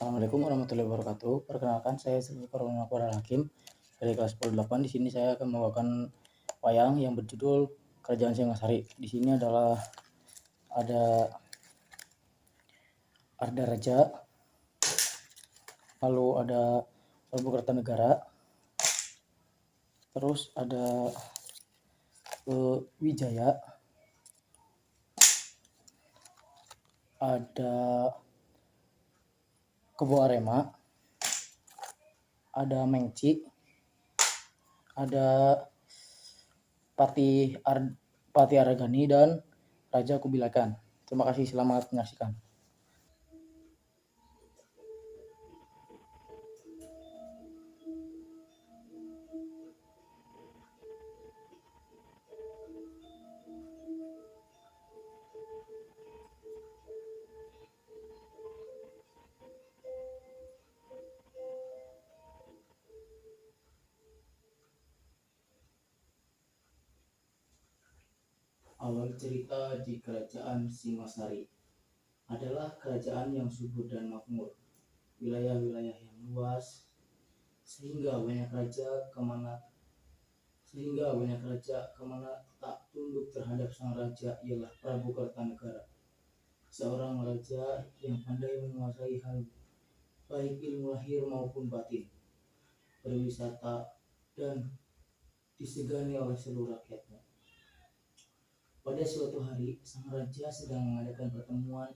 Assalamualaikum warahmatullahi wabarakatuh. Perkenalkan, saya Zulfikar Hakim dari kelas 10-8. Di sini saya akan membawakan wayang yang berjudul Kerajaan Singasari. Di sini adalah ada Arda Raja, lalu ada Prabu Kertanegara, terus ada Wijaya, ada Kebo Arema, ada Mengci, ada Pati Aragani, dan Raja Kubilakan. Terima kasih, selamat menyaksikan. Awal cerita di Kerajaan Singasari adalah kerajaan yang subur dan makmur, wilayah-wilayah yang luas, sehingga banyak raja kemana tak tunduk terhadap sang raja ialah Prabu Kertanegara, seorang raja yang pandai menguasai hal baik ilmu lahir maupun batin, berwisata, dan disegani oleh seluruh rakyatnya. Pada suatu hari, sang raja sedang mengadakan pertemuan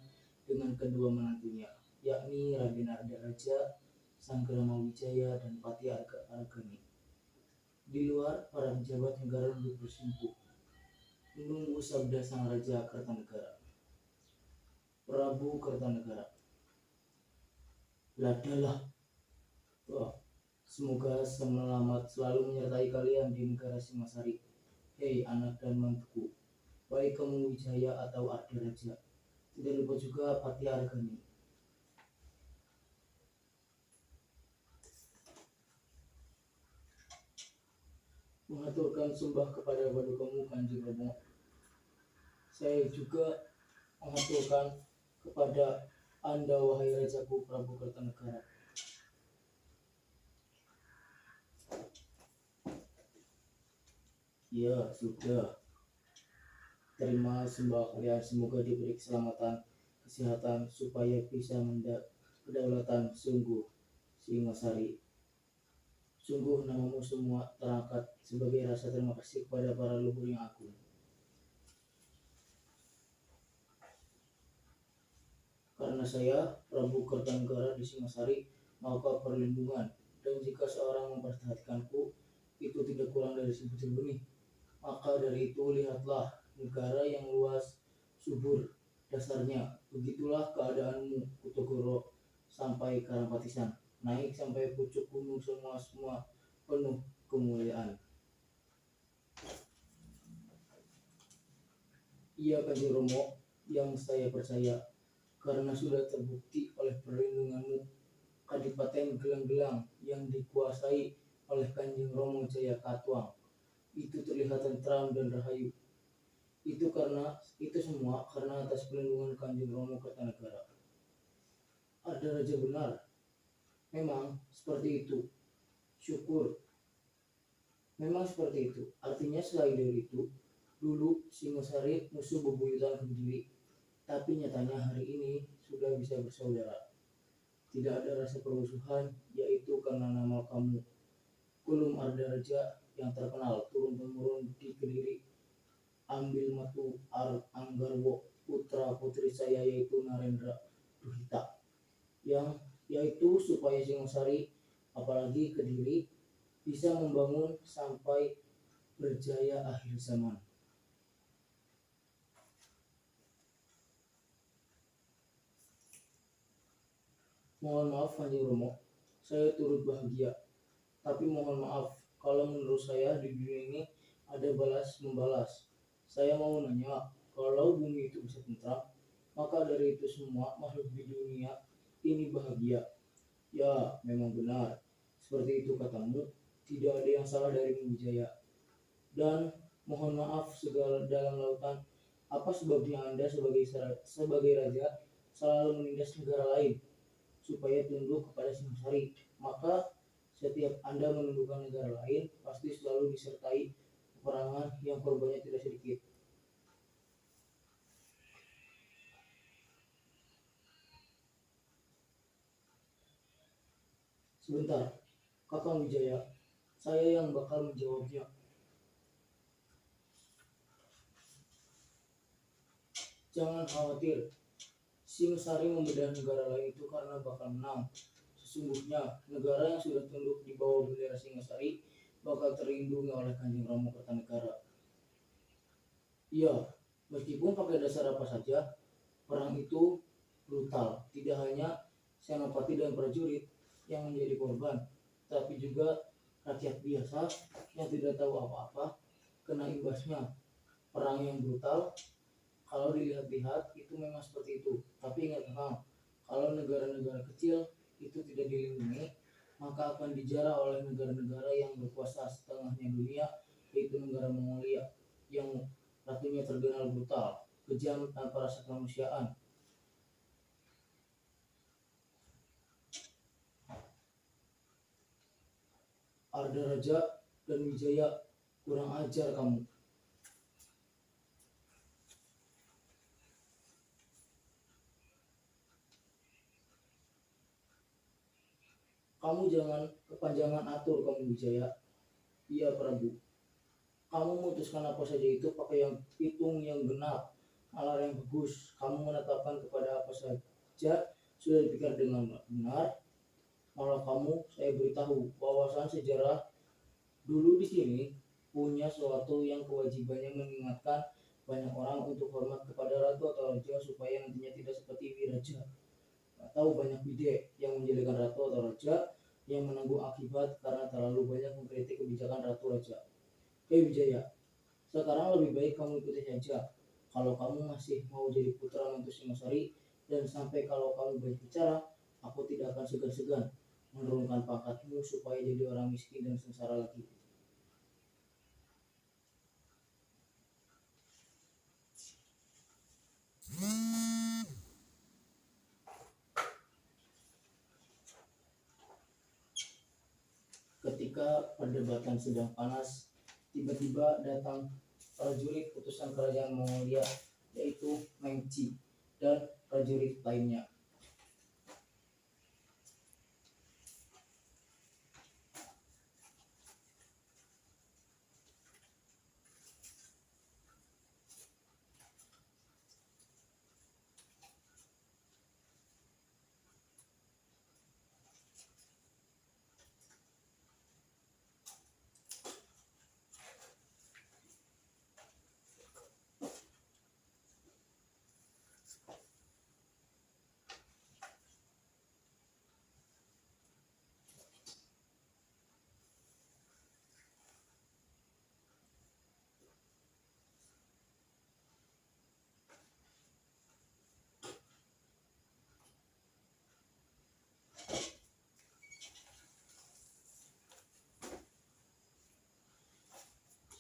dengan kedua menantunya, yakni Raden Arda Raja, Sanggrama Wijaya, dan Pati Argani. Di luar, para pejabat negara duduk bersimpuh, menunggu sabda sang raja Kertanegara. Prabu Kertanegara, ladalah, semoga selamat selalu menyertai kalian di negara Singasari. Hei anak dan mantuku, baik kamu Wijaya atau Arda Raja, tidak lupa juga Pati Argani. Mengaturkan sembah kepada padukamu Kanjeng Romo. Saya juga mengaturkan kepada Anda wahai Rajaku Prabu Kertanegara. Ya sudah, terima sembah kalian, semoga diberi keselamatan, kesehatan, supaya bisa kedaulatan sungguh Singasari. Sungguh namamu semua terangkat sebagai rasa terima kasih kepada para leluhur yang agung. Karena saya, Prabu Kertanegara di Singasari, maka perlindungan, dan jika seorang memperhatikanku, itu tidak kurang dari sebutir benih. Maka dari itu lihatlah negara yang luas, subur dasarnya. Begitulah keadaanmu, Kutogoro sampai Karangpatisan, naik sampai pucuk gunung, semua penuh kemuliaan. Iya Kanjeng Romo, yang saya percaya, karena sudah terbukti oleh perlindunganmu, Kadipaten Gelang-Gelang yang dikuasai oleh Kanjeng Romo Jaya Katuang itu terlihat tentram dan rahayu. Itu semua karena atas perlindungan Kanjeng Romo Kertanegara. Ada raja benar, memang seperti itu. Syukur, memang seperti itu. Artinya selain dari itu, dulu Singasari musuh bebuyutan berdiri, tapi nyatanya hari ini sudah bisa bersaudara. Tidak ada rasa permusuhan, yaitu karena nama kamu, Kulum Arda Raja, yang terkenal turun-temurun di Kediri. Ambil matu Anggarwo, putra putri saya yaitu Narendra Duhita, yang yaitu supaya Singasari, apalagi Kediri, bisa membangun sampai berjaya akhir zaman. Mohon maaf Kanjeng Romo, saya turut bahagia, tapi mohon maaf kalau menurut saya di dunia ini ada balas membalas. Saya mau nanya, kalau bumi itu bisa tentram, maka dari itu semua makhluk di dunia ini bahagia. Ya, memang benar. Seperti itu katamu, tidak ada yang salah dari Wijaya. Dan mohon maaf segala dalam lautan, apa sebabnya Anda sebagai raja selalu menindas negara lain? supaya tunduk kepada Singosari. Maka setiap Anda menundukkan negara lain pasti selalu disertai peperangan yang korbannya tidak sedikit. Sebentar, Kakang Wijaya, saya yang bakal menjawabnya. Jangan khawatir, Singosari membedah negara lain itu karena bakal menang. Sesungguhnya, negara yang sudah tunduk di bawah bendera Singosari bakal terlindungi oleh Kanjeng Rama Kertanegara. Iya, meskipun pakai dasar apa saja, perang itu brutal. Tidak hanya senopati dan prajurit yang menjadi korban, tapi juga rakyat biasa yang tidak tahu apa-apa kena imbasnya. Perang yang brutal, kalau dilihat-lihat itu memang seperti itu. Tapi ingat Kang, kalau negara-negara kecil itu tidak dilindungi, maka akan dijarah oleh negara-negara yang berkuasa setengahnya dunia, yaitu negara Mongolia yang ratunya terkenal brutal, kejam tanpa rasa kemanusiaan. Arda Raja dan Wijaya, kurang ajar kamu. Kamu jangan kepanjangan atur kamu Wijaya. Iya Prabu. Kamu memutuskan apa saja itu pakai yang hitung yang benar, nalar yang bagus. Kamu menetapkan kepada apa saja sudah dipikir dengan benar. Malah kamu saya beritahu wawasan sejarah dulu di sini punya suatu yang kewajibannya mengingatkan banyak orang untuk hormat kepada ratu atau raja supaya nantinya tidak seperti Wiraja atau banyak bide yang menjadikan ratu atau raja yang menanggung akibat karena terlalu banyak mengkritik kebijakan ratu raja. Hei Wijaya, sekarang lebih baik kamu ikuti saja. Kalau kamu masih mau jadi putra mantu Singosari dan sampai kalau kamu banyak bicara, aku tidak akan segan-segan menurunkan pangkatmu supaya jadi orang miskin dan sengsara lagi. Ketika perdebatan sedang panas, tiba-tiba datang prajurit utusan kerajaan Mongolia, yaitu Mengci dan prajurit lainnya.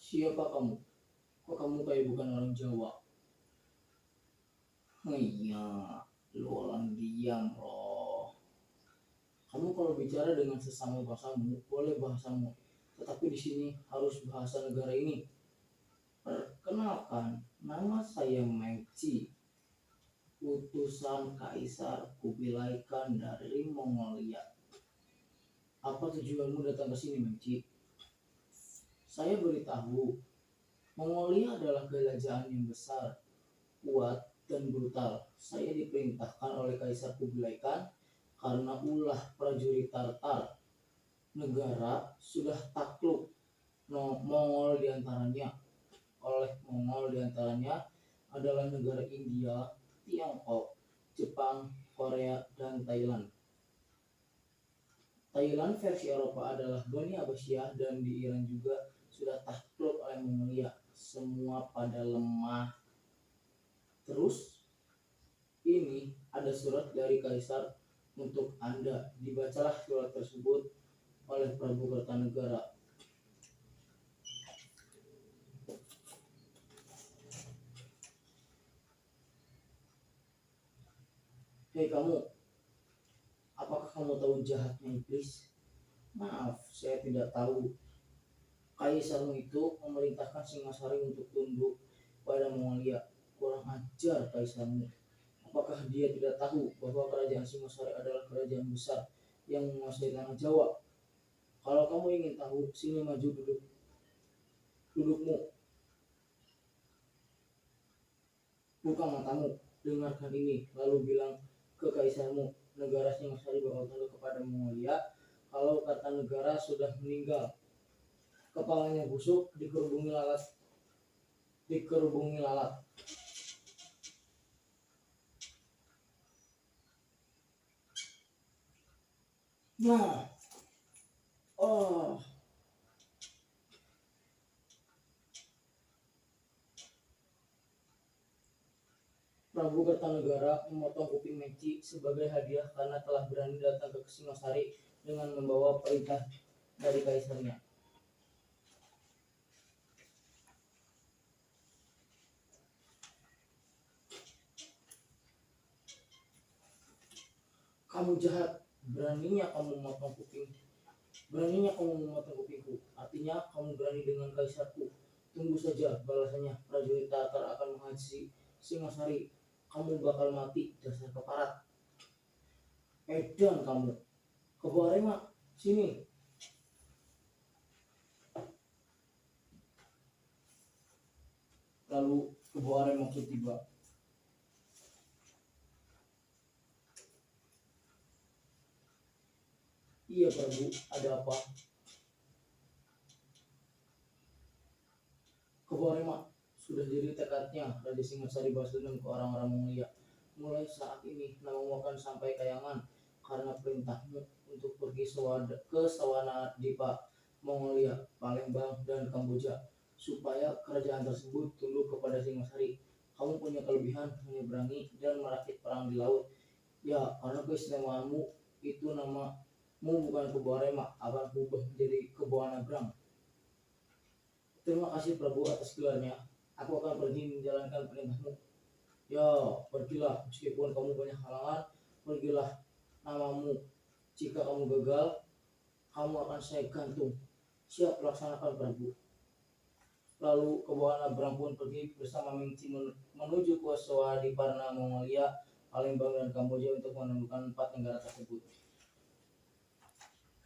Siapa kamu? Kok kamu kayak bukan orang Jawa? Iya, lu orang diam loh. Kamu kalau bicara dengan sesama bahasamu, boleh bahasamu. Tetapi di sini harus bahasa negara ini. Perkenalkan, nama saya Mengci, utusan Kaisar Kubilai Khan dari Mongolia. Apa tujuanmu datang ke sini, Mengci? Saya beritahu, Mongolia adalah kerajaan yang besar, kuat, dan brutal. Saya diperintahkan oleh Kaisar Kubilai Khan karena ulah prajurit Tartar. Negara sudah takluk Mongol diantaranya. Oleh Mongol diantaranya adalah negara India, Tiongkok, Jepang, Korea, dan Thailand. Thailand versi Eropa adalah Bani Abbasiyah dan di Iran juga sudah takluk oleh Mongolia. Semua pada lemah. Terus ini ada surat dari Kaisar untuk Anda. Dibacalah surat tersebut oleh Prabu Kertanegara. Hei kamu, kamu tahu jahatnya iblis? Maaf, saya tidak tahu. Kaisarmu itu memerintahkan Singasari untuk tunduk pada Mongolia. Kurang ajar kaisarmu. Apakah dia tidak tahu bahwa kerajaan Singasari adalah kerajaan besar yang menguasai tanah Jawa? Kalau kamu ingin tahu, sini maju dudukmu, buka matamu, dengarkan ini, lalu bilang ke kaisarmu, negara Singasari bakal tunduk kepada Mongolia kalau Kartanegara sudah meninggal. Kepalanya busuk, dikerubungi lalat. Nah, oh, Prabu Kartanegara memotong kuping Meci sebagai hadiah karena telah berani datang ke Singasari dengan membawa perintah dari kaisarnya. Kamu jahat, beraninya kamu memotong kupingku. Artinya kamu berani dengan kaisarku. Tunggu saja balasannya. Prajurit Tatar akan menghabisi Singasari. Kamu bakal mati, dasar keparat. Edan kamu. Kebawa Rema, sini. Lalu kebawa Rema pun tiba. Iya Prabu, ada apa? Kebawa Rema, sudah jadi tekadnya Raja Singasari balas dendam ke orang-orang Mongolia. Mulai saat ini namamu akan sampai kayangan karena perintahmu untuk pergi ke Sawana Dipa, Mongolia, Palembang, dan Kamboja supaya kerajaan tersebut tunduk kepada Singasari. Kamu punya kelebihan menyeberangi dan merakit perang di laut. Ya, karena keistimewaanmu itu namamu bukan Kebawa Rema, akan berubah menjadi Kebawa Nagrang. Terima kasih Prabu atas gelarnya. Aku akan pergi menjalankan perintahmu. Ya, pergilah meskipun kamu banyak halangan. Pergilah namamu. Jika kamu gagal, kamu akan saya gantung. Siap laksanakan Prabu. Lalu Kebawa Nagrang pun pergi bersama Mengci menuju ke Sawadiparna, Mongolia, Palembang, dan Kamboja untuk menundukkan 4 negara tersebut.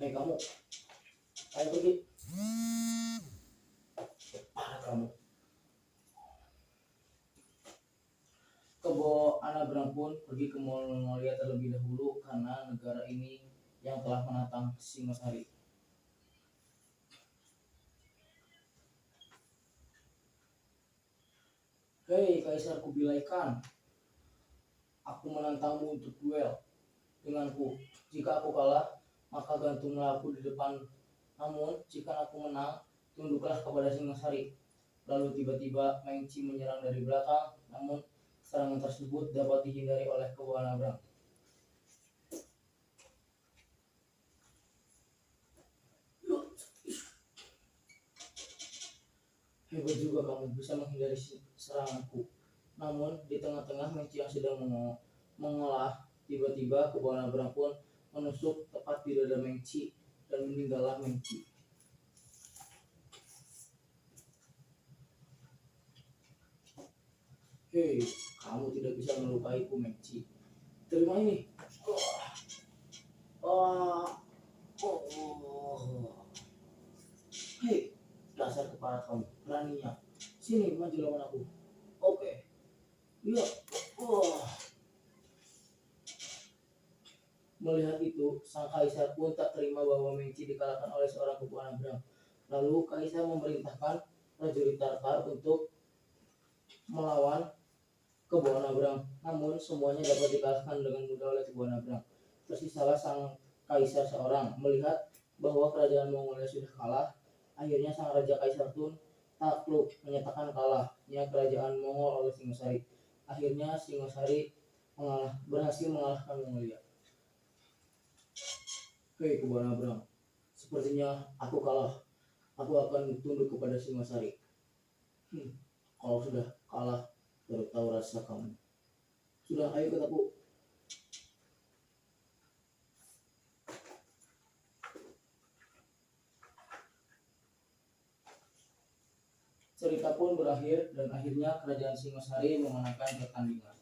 Hei kamu, ayo pergi. Kamu. Kebawa Nagrang pun pergi ke Mongolia terlebih dahulu karena negara ini yang telah menantang Singasari. Hei Kaisar Kubilai Khan, aku menantangmu untuk duel denganku. Jika aku kalah, maka gantunglah aku di depan. Namun jika aku menang, tunduklah kepada Singasari. Lalu tiba-tiba Mengci menyerang dari belakang, namun serangan tersebut dapat dihindari oleh Kebawa Nagrang. Hebat juga kamu bisa menghindari seranganku. Namun di tengah-tengah Mengci yang sedang mengolah, tiba-tiba Kebawa Nagrang pun menusuk tepat di dada Mengci dan meninggallah Mengci. Hei, kamu tidak bisa melukaiku Mengci. Terima ini. Hei, dasar kepala kamu, beraninya. Sini, maju lawan aku. Oke. Iya. Melihat itu, sang kaisar pun tak terima bahwa Mengci dikalahkan oleh seorang Kebawa Nagrang. Lalu kaisar memerintahkan prajurit Tartar untuk melawan Kebawa Nagrang. Namun semuanya dapat dikalahkan dengan mudah oleh Kebawa Nagrang. Tersisalah sang kaisar seorang. Melihat bahwa kerajaan Mongolia sudah kalah, akhirnya sang raja kaisar pun takluk menyatakan kalahnya kerajaan Mongol oleh Singasari. Akhirnya Singasari berhasil mengalahkan Mongolia. Hei Kebawa Nagrang, sepertinya aku kalah. Aku akan tunduk kepada Singasari. Kalau sudah kalah, baru tahu rasa kamu. Sudah, ayo kataku. cerita pun berakhir dan akhirnya kerajaan Singosari memenangkan pertandingan.